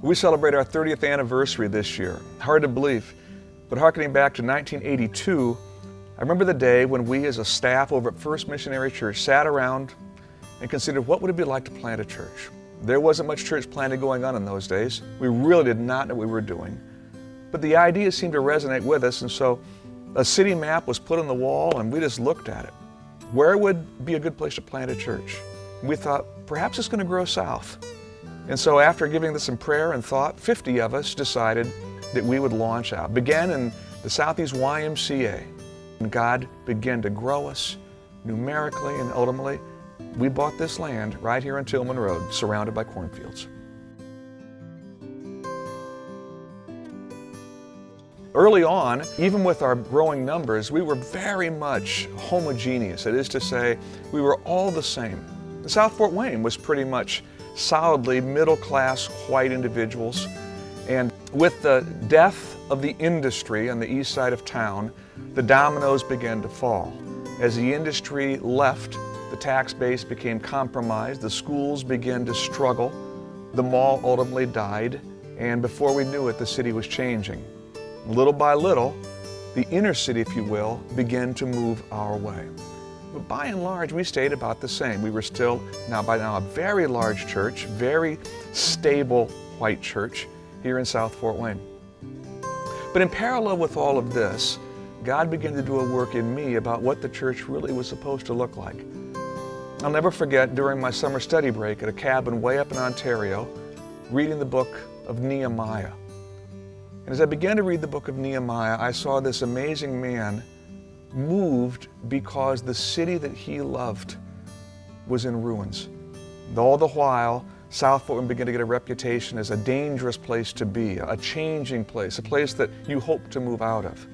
We celebrate our 30th anniversary this year. Hard to believe, but harkening back to 1982, I remember the day when we as a staff over at First Missionary Church sat around and considered what would it be like to plant a church. There wasn't much church planting going on in those days. We really did not know what we were doing. But the idea seemed to resonate with us, and so a city map was put on the wall and we just looked at it. Where would be a good place to plant a church? We thought, perhaps it's going to grow south. And so after giving this some prayer and thought, 50 of us decided that we would launch out. Began in the Southeast YMCA. And God began to grow us numerically, and ultimately, we bought this land right here on Tillman Road, surrounded by cornfields. Early on, even with our growing numbers, we were very much homogeneous. That is to say, we were all the same. The South Fort Wayne was pretty much solidly middle-class white individuals. And with the death of the industry on the east side of town, the dominoes began to fall. As the industry left, the tax base became compromised, the schools began to struggle, the mall ultimately died, and before we knew it, the city was changing. Little by little, the inner city, if you will, began to move our way. But by and large, we stayed about the same. We were still, by now, a very large church, very stable white church here in South Fort Wayne. But in parallel with all of this, God began to do a work in me about what the church really was supposed to look like. I'll never forget during my summer study break at a cabin way up in Ontario, reading the book of Nehemiah. And as I began to read the book of Nehemiah, I saw this amazing man moved because the city that he loved was in ruins. And all the while, South Fort Wayne began to get a reputation as a dangerous place to be, a changing place, a place that you hope to move out of.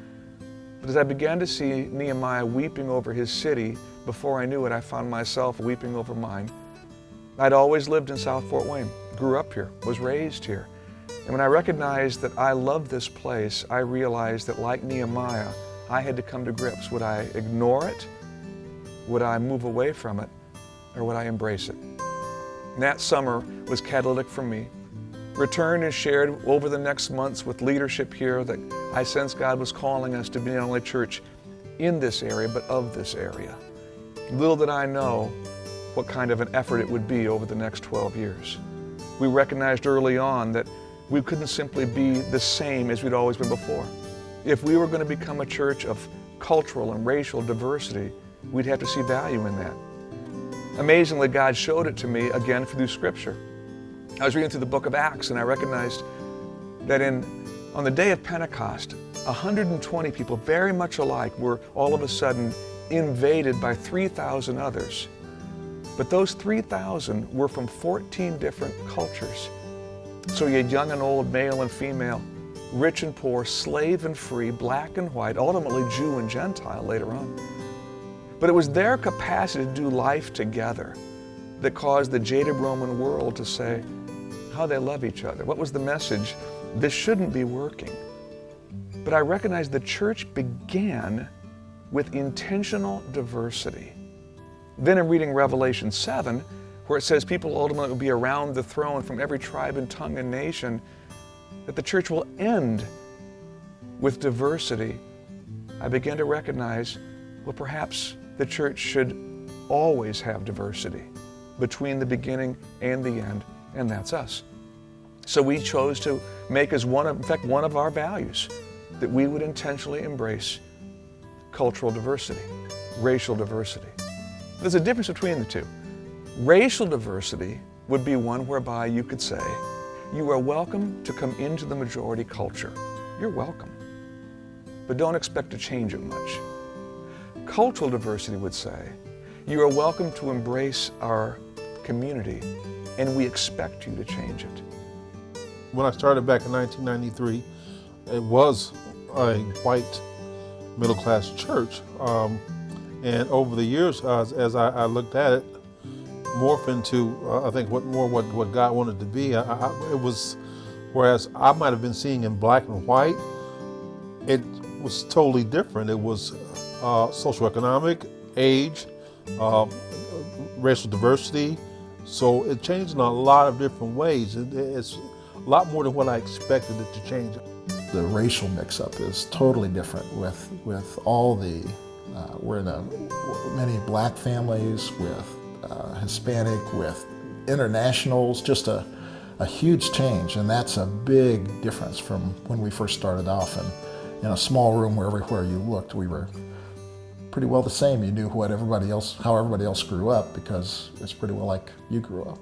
But as I began to see Nehemiah weeping over his city, before I knew it, I found myself weeping over mine. I'd always lived in South Fort Wayne, grew up here, was raised here. And when I recognized that I loved this place, I realized that like Nehemiah, I had to come to grips. Would I ignore it? Would I move away from it? Or would I embrace it? And that summer was catalytic for me. Returned and shared over the next months with leadership here that I sensed God was calling us to be not only church in this area, but of this area. Little did I know what kind of an effort it would be over the next 12 years. We recognized early on that we couldn't simply be the same as we'd always been before. If we were going to become a church of cultural and racial diversity, we'd have to see value in that. Amazingly, God showed it to me again through Scripture. I was reading through the book of Acts and I recognized that on the day of Pentecost, 120 people very much alike were all of a sudden invaded by 3,000 others. But those 3,000 were from 14 different cultures. So you had young and old, male and female, rich and poor, slave and free, black and white, ultimately Jew and Gentile later on. But it was their capacity to do life together that caused the jaded Roman world to say how they love each other. What was the message? This shouldn't be working. But I recognized the church began with intentional diversity. Then in reading Revelation 7, where it says people ultimately will be around the throne from every tribe and tongue and nation, that the church will end with diversity, I began to recognize, well, perhaps the church should always have diversity between the beginning and the end, and that's us. So we chose to make as one of our values that we would intentionally embrace cultural diversity, racial diversity. There's a difference between the two. Racial diversity would be one whereby you could say, you are welcome to come into the majority culture. You're welcome. But don't expect to change it much. Cultural diversity would say, you are welcome to embrace our community, and we expect you to change it. When I started back in 1993, it was a white middle-class church. And over the years, as I looked at it, morph into, I think, what God wanted to be. It was, whereas I might have been seeing in black and white, it was totally different. It was socioeconomic, age, racial diversity, So it changed in a lot of different ways. It's a lot more than what I expected it to change. The racial mix-up is totally different with all the, we're in many black families, with Hispanic, with internationals, just a huge change, and that's a big difference from when we first started off. And in a small room where everywhere you looked, we were pretty well the same. You knew how everybody else grew up because it's pretty well like you grew up.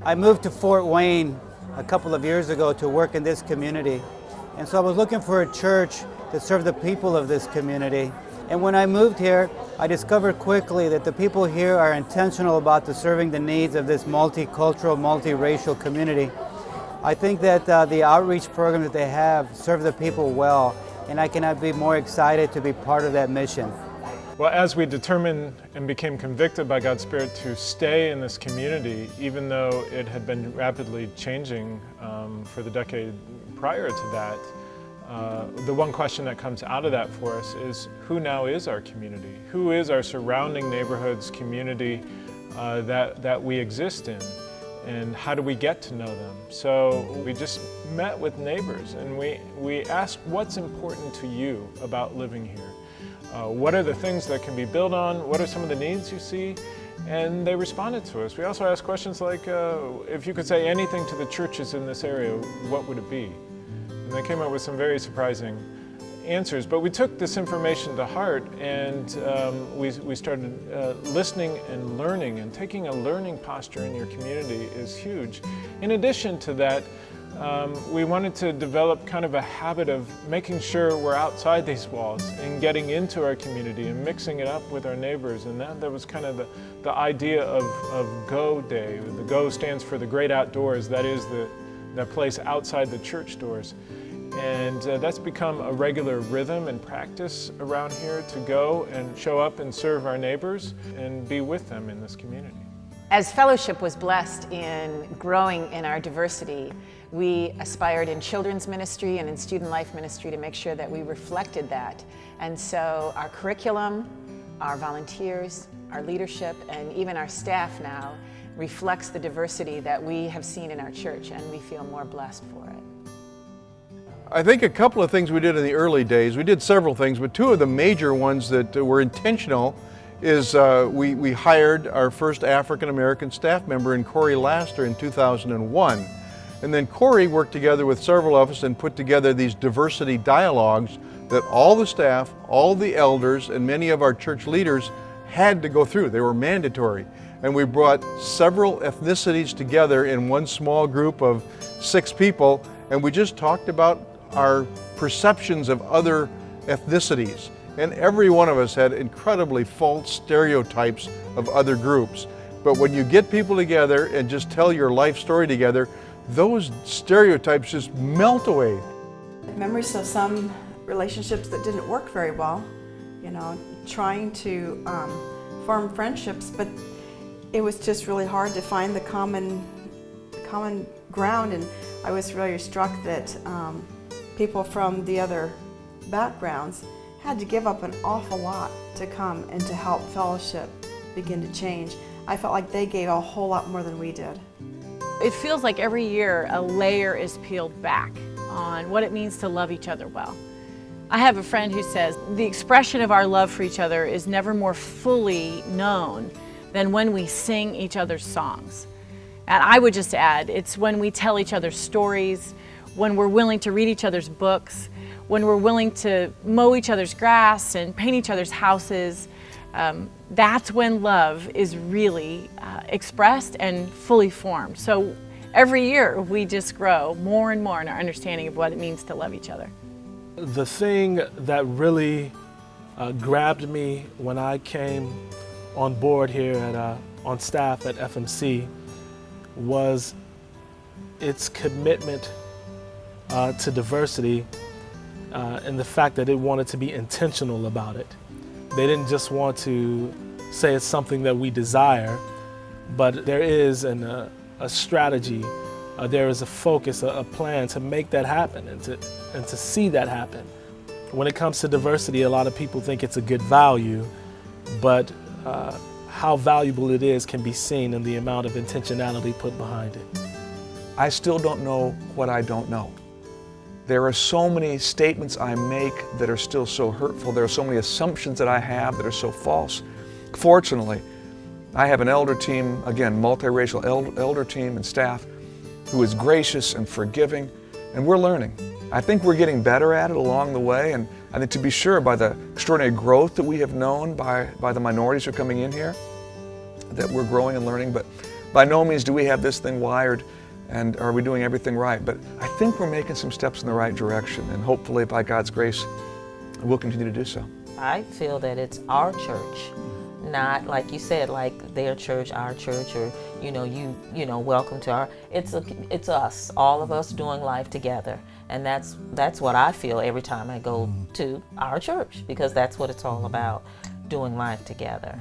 I moved to Fort Wayne a couple of years ago to work in this community. And so I was looking for a church to serve the people of this community. And when I moved here, I discovered quickly that the people here are intentional about serving the needs of this multicultural, multiracial community. I think that the outreach programs that they have serve the people well, and I cannot be more excited to be part of that mission. Well, as we determined and became convicted by God's Spirit to stay in this community, even though it had been rapidly changing for the decade prior to that, the one question that comes out of that for us is, who now is our community? Who is our surrounding neighborhoods, community that we exist in? And how do we get to know them? So we just met with neighbors and we asked, what's important to you about living here? What are the things that can be built on? What are some of the needs you see? And they responded to us. We also asked questions like, if you could say anything to the churches in this area, what would it be? And they came up with some very surprising answers. But we took this information to heart, and we started listening and learning, and taking a learning posture in your community is huge. In addition to that, we wanted to develop kind of a habit of making sure we're outside these walls and getting into our community and mixing it up with our neighbors. And that was kind of the idea of Go Day. The Go stands for the great outdoors. That is the place outside the church doors. And that's become a regular rhythm and practice around here, to go and show up and serve our neighbors and be with them in this community. As fellowship was blessed in growing in our diversity, we aspired in children's ministry and in student life ministry to make sure that we reflected that. And so our curriculum, our volunteers, our leadership, and even our staff now reflects the diversity that we have seen in our church, and we feel more blessed for it. I think a couple of things we did in the early days, we did several things, but two of the major ones that were intentional is we hired our first African-American staff member in Corey Laster in 2001. And then Corey worked together with several of us and put together these diversity dialogues that all the staff, all the elders, and many of our church leaders had to go through. They were mandatory. And we brought several ethnicities together in one small group of 6 people, and we just talked about our perceptions of other ethnicities. And every one of us had incredibly false stereotypes of other groups. But when you get people together and just tell your life story together, those stereotypes just melt away. Memories of some relationships that didn't work very well, you know, trying to form friendships, but it was just really hard to find the common ground. And I was really struck that people from the other backgrounds had to give up an awful lot to come and to help fellowship begin to change. I felt like they gave a whole lot more than we did. It feels like every year a layer is peeled back on what it means to love each other well. I have a friend who says the expression of our love for each other is never more fully known than when we sing each other's songs. And I would just add, it's when we tell each other stories, when we're willing to read each other's books, when we're willing to mow each other's grass and paint each other's houses. That's when love is really expressed and fully formed. So every year we just grow more and more in our understanding of what it means to love each other. The thing that really grabbed me when I came on board here on staff at FMC was its commitment to diversity and the fact that it wanted to be intentional about it. They didn't just want to say it's something that we desire, but there is a strategy, there is a focus, a plan to make that happen and to see that happen. When it comes to diversity, a lot of people think it's a good value, but how valuable it is can be seen in the amount of intentionality put behind it. I still don't know what I don't know. There are so many statements I make that are still so hurtful. There are so many assumptions that I have that are so false. Fortunately, I have an elder team, again, multiracial elder team and staff, who is gracious and forgiving, and we're learning. I think we're getting better at it along the way, and I think to be sure by the extraordinary growth that we have known by the minorities who are coming in here, that we're growing and learning, but by no means do we have this thing wired and are we doing everything right. But I think we're making some steps in the right direction, and hopefully by God's grace, we'll continue to do so. I feel that it's our church, not like you said, like their church, our church, or you know, welcome to our. It's us, all of us doing life together, and that's what I feel every time I go to our church, because that's what it's all about, doing life together.